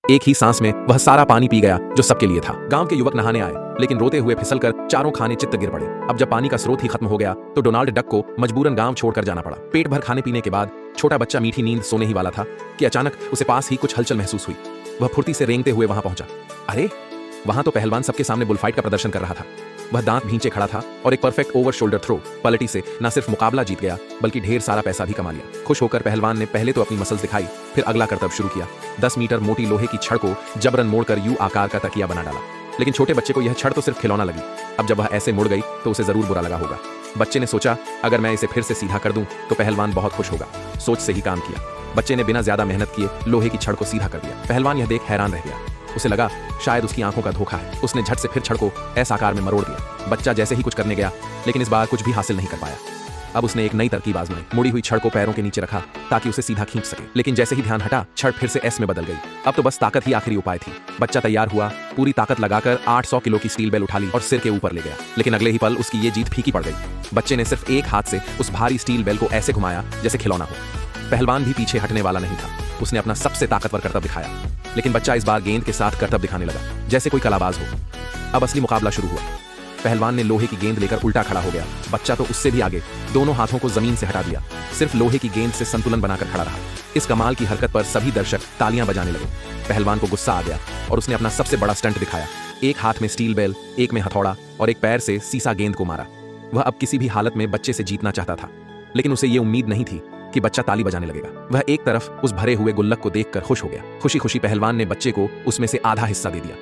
एक ही सांस में वह सारा पानी पी गया जो सबके लिए था। गांव के युवक नहाने आए, लेकिन रोते हुए फिसलकर चारों खाने चित्त गिर पड़े। अब जब पानी का स्रोत ही खत्म हो गया तो डोनाल्ड डक को मजबूरन गांव छोड़कर जाना पड़ा। पेट भर खाने पीने के बाद छोटा बच्चा मीठी नींद सोने ही वाला था कि अचानक उसे पास ही कुछ हलचल महसूस हुई। वह फुर्ती से रेंगते हुए वहां पहुंचा। अरे, वहां तो पहलवान सबके सामने बुलफाइट का प्रदर्शन कर रहा था। वह दांत भींचे खड़ा था और एक परफेक्ट ओवर शोल्डर थ्रो पलटी से न सिर्फ मुकाबला जीत गया बल्कि ढेर सारा पैसा भी कमा लिया। खुश होकर पहलवान ने पहले तो अपनी मसल्स दिखाई, फिर अगला करतब शुरू किया। 10 मीटर मोटी लोहे की छड़ को जबरन मोड़कर यू आकार का तकिया बना डाला। लेकिन छोटे बच्चे को यह छड़ तो सिर्फ खिलौना लगी। अब जब वह ऐसे मुड़ गई तो उसे जरूर बुरा लगा होगा। बच्चे ने सोचा, अगर मैं इसे फिर से सीधा कर दूं तो पहलवान बहुत खुश होगा। सोच से ही काम किया। बच्चे ने बिना ज्यादा मेहनत किए लोहे की छड़ को सीधा कर दिया। पहलवान यह देख हैरान रह गया। उसे लगा शायद उसकी आंखों का धोखा है। उसने झट से फिर छड़ को एस आकार में मरोड़ दिया। बच्चा जैसे ही कुछ करने गया, लेकिन इस बार कुछ भी हासिल नहीं कर पाया। अब उसने एक नई तरकीब आजमाई। मुड़ी हुई छड़ को पैरों के नीचे रखा ताकि उसे सीधा खींच सके, लेकिन जैसे ही ध्यान हटा छड़ फिर से एस में बदल गई। अब तो बस ताकत ही आखिरी उपाय थी। बच्चा तैयार हुआ, पूरी ताकत लगाकर 800 किलो की स्टील बेल उठा ली और सिर के ऊपर ले गया। लेकिन अगले ही पल उसकी ये जीत फीकी पड़ गई। बच्चे ने सिर्फ एक हाथ से उस भारी स्टील बेल को ऐसे घुमाया जैसे खिलौना हो। पहलवान भी पीछे हटने वाला नहीं था। उसने अपना सबसे ताकतवर करतब दिखाया, लेकिन बच्चा इस बार गेंद के साथ करतब दिखाने लगा जैसे कोई कलाबाज हो। अब असली मुकाबला शुरू हुआ। पहलवान ने लोहे की गेंद लेकर उल्टा खड़ा हो गया। बच्चा तो उससे भी आगे, दोनों हाथों को जमीन से हटा दिया, सिर्फ लोहे की गेंद से संतुलन बनाकर खड़ा रहा। इस कमाल की हरकत पर सभी दर्शक तालियां बजाने लगे। पहलवान को गुस्सा आ गया और उसने अपना सबसे बड़ा स्टंट दिखाया। एक हाथ में स्टील बेल, एक में हथौड़ा और एक पैर से सीसा गेंद को मारा। वह अब किसी भी हालत में बच्चे से जीतना चाहता था, लेकिन उसे ये उम्मीद नहीं थी कि बच्चा ताली बजाने लगेगा। वह एक तरफ उस भरे हुए गुल्लक को देखकर खुश हो गया। खुशी खुशी पहलवान ने बच्चे को उसमें से आधा हिस्सा दे दिया।